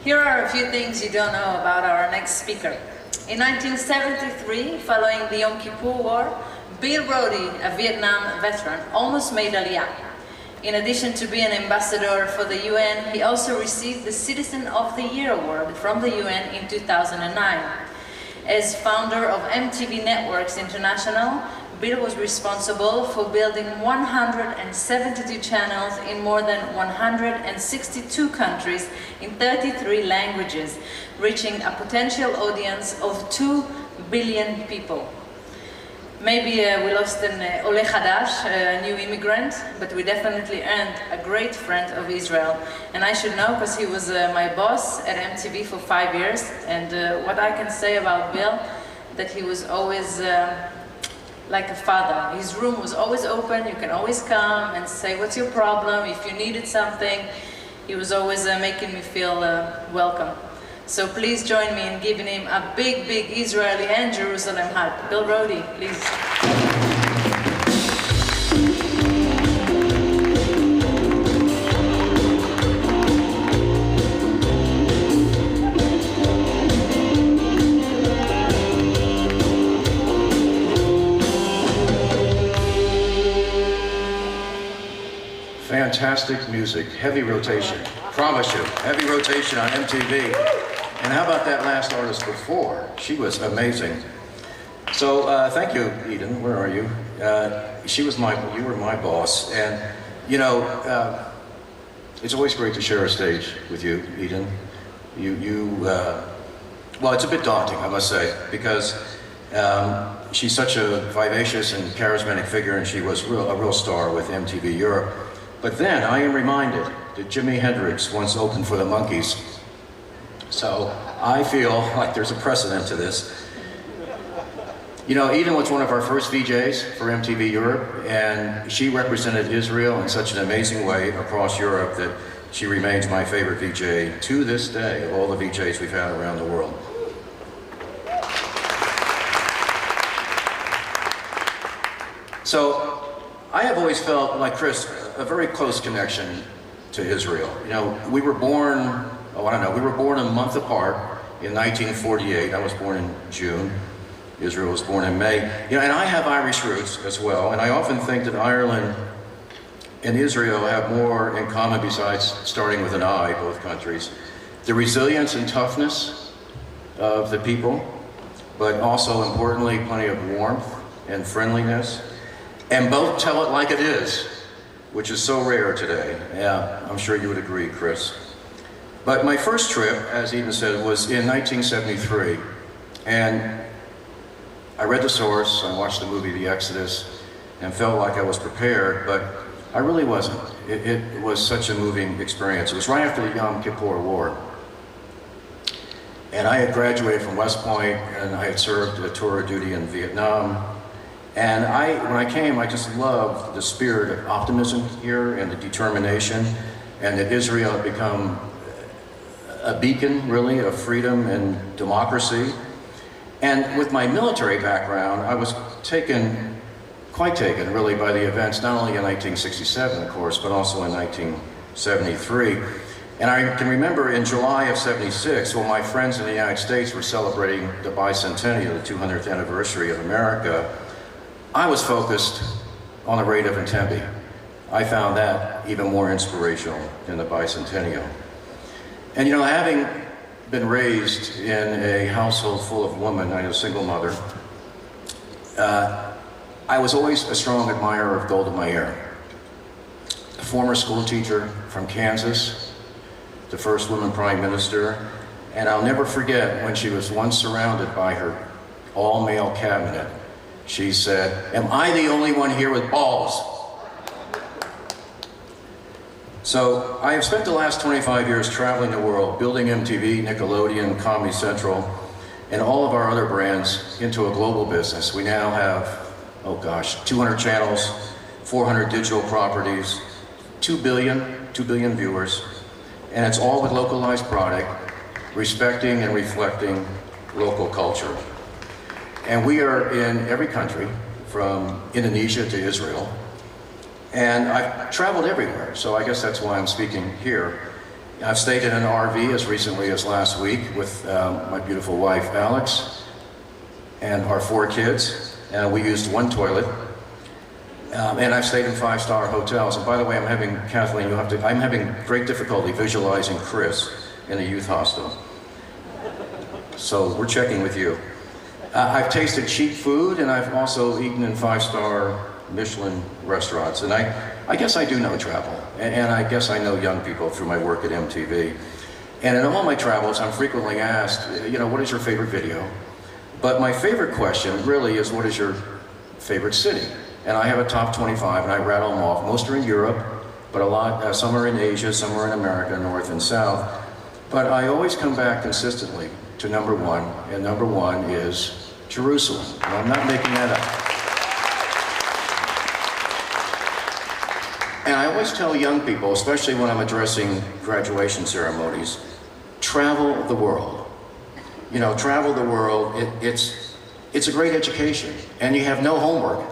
Here are a few things you don't know about our next speaker. In 1973, following the Yom Kippur War, Bill Roedy, a Vietnam veteran, almost made Aliyah. In addition to being an ambassador for the UN, he also received the Citizen of the Year award from the UN in 2009. As founder of MTV Networks International, Bill was responsible for building 172 channels in more than 162 countries in 33 languages, reaching a potential audience of 2 billion people. Maybe we lost an Ole Hadash, a new immigrant, but we definitely earned a great friend of Israel. And I should know because he was my boss at MTV for 5 years. And what I can say about Bill, that he was always like a father. His room was always open, you can always come and say what's your problem, if you needed something. He was always making me feel welcome. So please join me in giving him a big, big Israeli and Jerusalem hug. Bill Roedy, please. Fantastic music, heavy rotation. Promise you, heavy rotation on MTV. And how about that last artist before? She was amazing. So thank you, Eden. Where are you? You were my boss, and you know, it's always great to share a stage with you, Eden. Well, it's a bit daunting, I must say, because she's such a vivacious and charismatic figure, and she was a real star with MTV Europe. But then I am reminded that Jimi Hendrix once opened for the Monkees. So I feel like there's a precedent to this. You know, Eden was one of our first VJs for MTV Europe, and she represented Israel in such an amazing way across Europe that she remains my favorite VJ to this day of all the VJs we've had around the world. So I have always felt, like Chris, a very close connection to Israel. You know, we were born, we were born a month apart in 1948. I was born in June. Israel was born in May. You know, and I have Irish roots as well, and I often think that Ireland and Israel have more in common besides starting with an I, both countries. The resilience and toughness of the people, but also importantly, plenty of warmth and friendliness. And both tell it like it is, which is so rare today. Yeah, I'm sure you would agree, Chris. But my first trip, as Eden said, was in 1973. And I read the source, I watched the movie The Exodus, and felt like I was prepared, but I really wasn't. It was such a moving experience. It was right after the Yom Kippur War. And I had graduated from West Point, and I had served a tour of duty in Vietnam. And when I came, I just loved the spirit of optimism here and the determination, and that Israel had become a beacon, really, of freedom and democracy. And with my military background, I was quite taken, really, by the events, not only in 1967, of course, but also in 1973. And I can remember in July of '76, when my friends in the United States were celebrating the bicentennial, the 200th anniversary of America, I was focused on the raid of Entebbe. I found that even more inspirational than the bicentennial. And you know, having been raised in a household full of women, I'm a single mother, I was always a strong admirer of Golda Meir, a former school teacher from Kansas, the first woman prime minister, and I'll never forget when she was once surrounded by her all-male cabinet. She said, "Am I the only one here with balls?" So I have spent the last 25 years traveling the world, building MTV, Nickelodeon, Comedy Central, and all of our other brands into a global business. We now have, 200 channels, 400 digital properties, 2 billion viewers, and it's all with localized product, respecting and reflecting local culture. And we are in every country, from Indonesia to Israel. And I've traveled everywhere, so I guess that's why I'm speaking here. I've stayed in an RV as recently as last week with my beautiful wife, Alex, and our 4 kids. We used 1 toilet. And I've stayed in 5-star hotels. And by the way, Kathleen, I'm having great difficulty visualizing Chris in a youth hostel. So we're checking with you. I've tasted cheap food, and I've also eaten in 5-star Michelin restaurants. And I guess I do know travel. And I guess I know young people through my work at MTV. And in all my travels, I'm frequently asked, what is your favorite video? But my favorite question really is, what is your favorite city? And I have a top 25, and I rattle them off. Most are in Europe, but some are in Asia, some are in America, North and South. But I always come back consistently to number 1, and number 1 is Jerusalem. And I'm not making that up. And I always tell young people, especially when I'm addressing graduation ceremonies, travel the world. Travel the world. It's a great education, and you have no homework.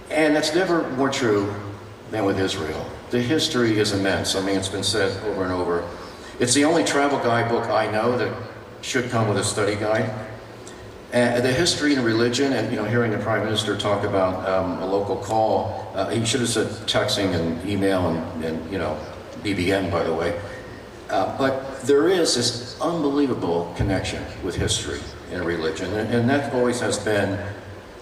And that's never more true than with Israel. The history is immense. It's been said over and over. It's the only travel guidebook I know that should come with a study guide. And the history and religion, and hearing the Prime Minister talk about a local call, he should have said texting and email and BBM, by the way. But there is this unbelievable connection with history and religion, and that always has been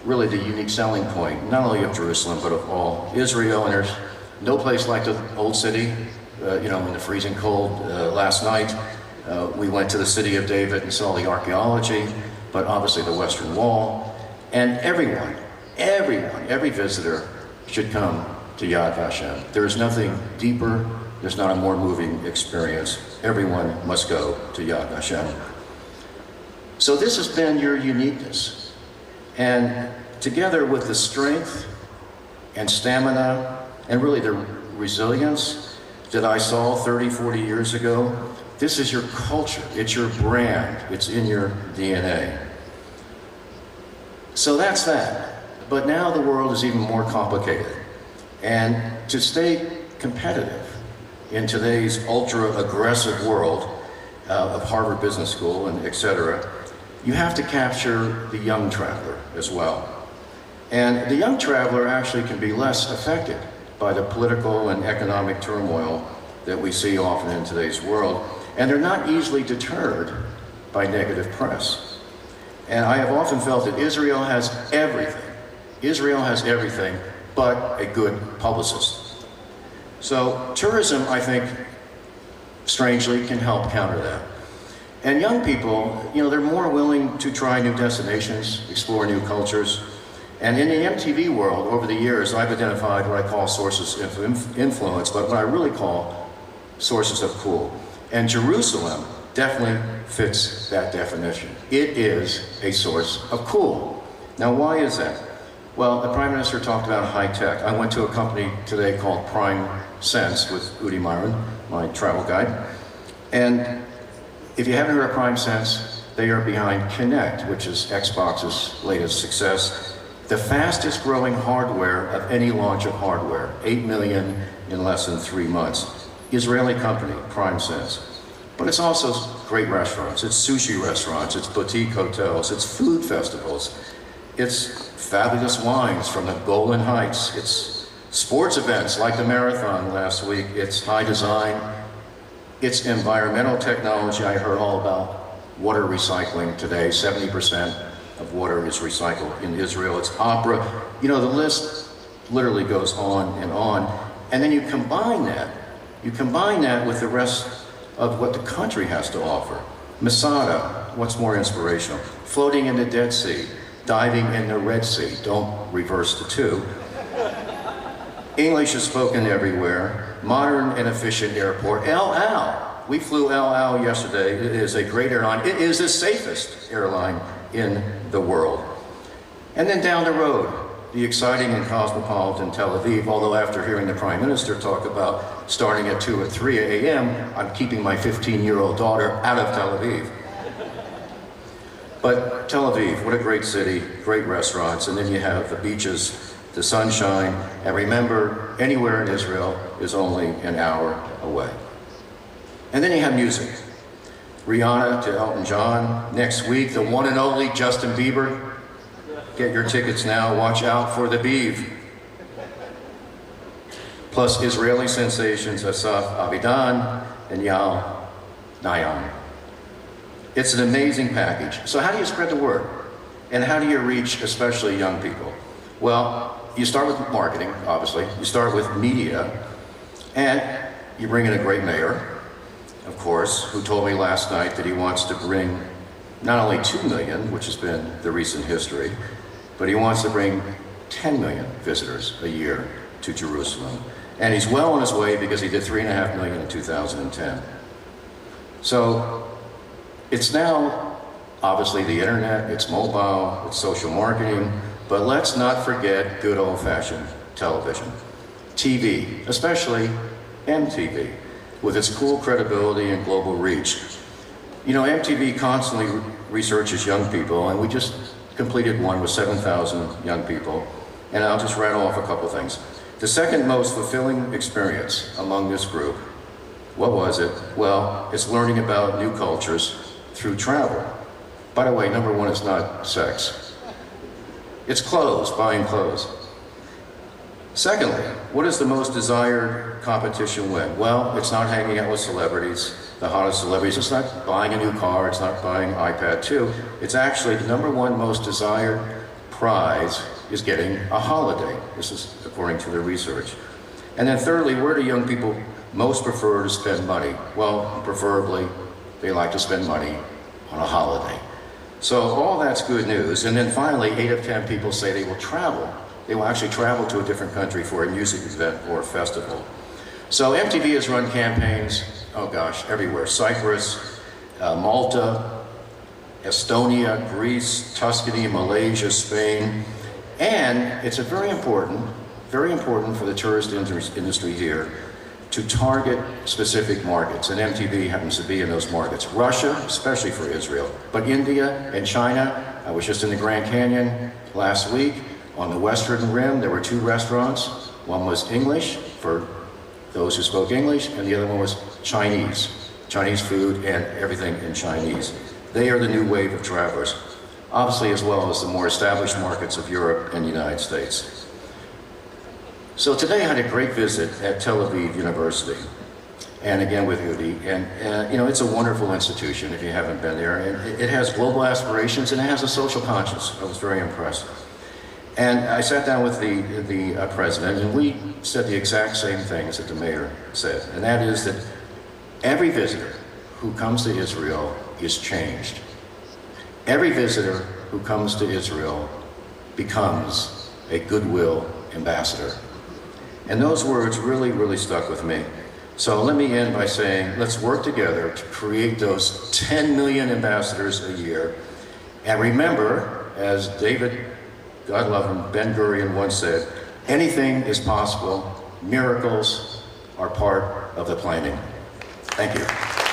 really the unique selling point, not only of Jerusalem, but of all Israel. And there's no place like the Old City, in the freezing cold last night. We went to the City of David and saw the archaeology, but obviously the Western Wall. And every visitor should come to Yad Vashem. There is nothing deeper, there's not a more moving experience. Everyone must go to Yad Vashem. So this has been your uniqueness. And together with the strength and stamina and really the resilience that I saw 30, 40 years ago, this is your culture, it's your brand, it's in your DNA. So that's that. But now the world is even more complicated. And to stay competitive in today's ultra-aggressive world of Harvard Business School and et cetera, you have to capture the young traveler as well. And the young traveler actually can be less affected by the political and economic turmoil that we see often in today's world. And they're not easily deterred by negative press. And I have often felt that Israel has everything. Israel has everything but a good publicist. So tourism, I think, strangely, can help counter that. And young people, they're more willing to try new destinations, explore new cultures. And in the MTV world, over the years, I've identified what I call sources of influence, but what I really call sources of cool. And Jerusalem definitely fits that definition. It is a source of cool. Now, why is that? Well, the Prime Minister talked about high tech. I went to a company today called Prime Sense with Roedy, my travel guide. And if you haven't heard of Prime Sense, they are behind Kinect, which is Xbox's latest success. The fastest growing hardware of any launch of hardware, 8 million in less than 3 months. Israeli company, Prime Sense. But it's also great restaurants, it's sushi restaurants, it's boutique hotels, it's food festivals, it's fabulous wines from the Golan Heights, it's sports events like the marathon last week, it's high design, it's environmental technology. I heard all about water recycling today. 70% of water is recycled in Israel. It's opera. The list literally goes on. And then you combine that with the rest of what the country has to offer. Masada, what's more inspirational? Floating in the Dead Sea, diving in the Red Sea. Don't reverse the two. English is spoken everywhere. Modern and efficient airport. El Al. We flew El Al yesterday. It is a great airline. It is the safest airline in the world. And then down the road, the exciting and cosmopolitan Tel Aviv, although after hearing the Prime Minister talk about starting at 2 or 3 a.m., I'm keeping my 15-year-old daughter out of Tel Aviv. But Tel Aviv, what a great city, great restaurants, and then you have the beaches to sunshine, and remember, anywhere in Israel is only an hour away. And then you have music. Rihanna to Elton John. Next week, the one and only Justin Bieber. Get your tickets now, watch out for the Beeve. Plus Israeli sensations Asaf Avidan and Yal Nayan. It's an amazing package. So how do you spread the word? And how do you reach especially young people? Well, you start with marketing, obviously. You start with media, and you bring in a great mayor, of course, who told me last night that he wants to bring not only 2 million, which has been the recent history, but he wants to bring 10 million visitors a year to Jerusalem. And he's well on his way because he did 3.5 million in 2010. So it's now obviously the internet, it's mobile, it's social marketing, but let's not forget good old-fashioned television. TV, especially MTV, with its cool credibility and global reach. You know, MTV constantly researches young people, and we just completed one with 7,000 young people, and I'll just rattle off a couple things. The second most fulfilling experience among this group, what was it? Well, it's learning about new cultures through travel. By the way, number one is not sex. It's clothes, buying clothes. Secondly, what is the most desired competition win? Well, it's not hanging out with celebrities, the hottest celebrities. It's not buying a new car, it's not buying iPad 2. It's actually the number one most desired prize is getting a holiday. This is according to the research. And then thirdly, where do young people most prefer to spend money? Well, preferably, they like to spend money on a holiday. So all that's good news. And then finally, 8 of 10 people say they will travel. They will actually travel to a different country for a music event or a festival. So MTV has run campaigns, oh gosh, everywhere. Cyprus, Malta, Estonia, Greece, Tuscany, Malaysia, Spain. And it's very important for the tourist industry here to target specific markets, and MTV happens to be in those markets. Russia, especially for Israel, but India and China. I was just in the Grand Canyon last week. On the Western Rim, there were 2 restaurants. One was English, for those who spoke English, and the other one was Chinese food and everything in Chinese. They are the new wave of travelers, obviously, as well as the more established markets of Europe and the United States. So today I had a great visit at Tel Aviv University, and again with Roedy, and you know, it's a wonderful institution if you haven't been there, and it has global aspirations and it has a social conscience. I was very impressed. And I sat down with the president, and we said the exact same things that the mayor said, and that is that every visitor who comes to Israel is changed. Every visitor who comes to Israel becomes a goodwill ambassador. And those words really, really stuck with me. So let me end by saying, let's work together to create those 10 million ambassadors a year. And remember, as David, God love him, Ben-Gurion once said, anything is possible. Miracles are part of the planning. Thank you.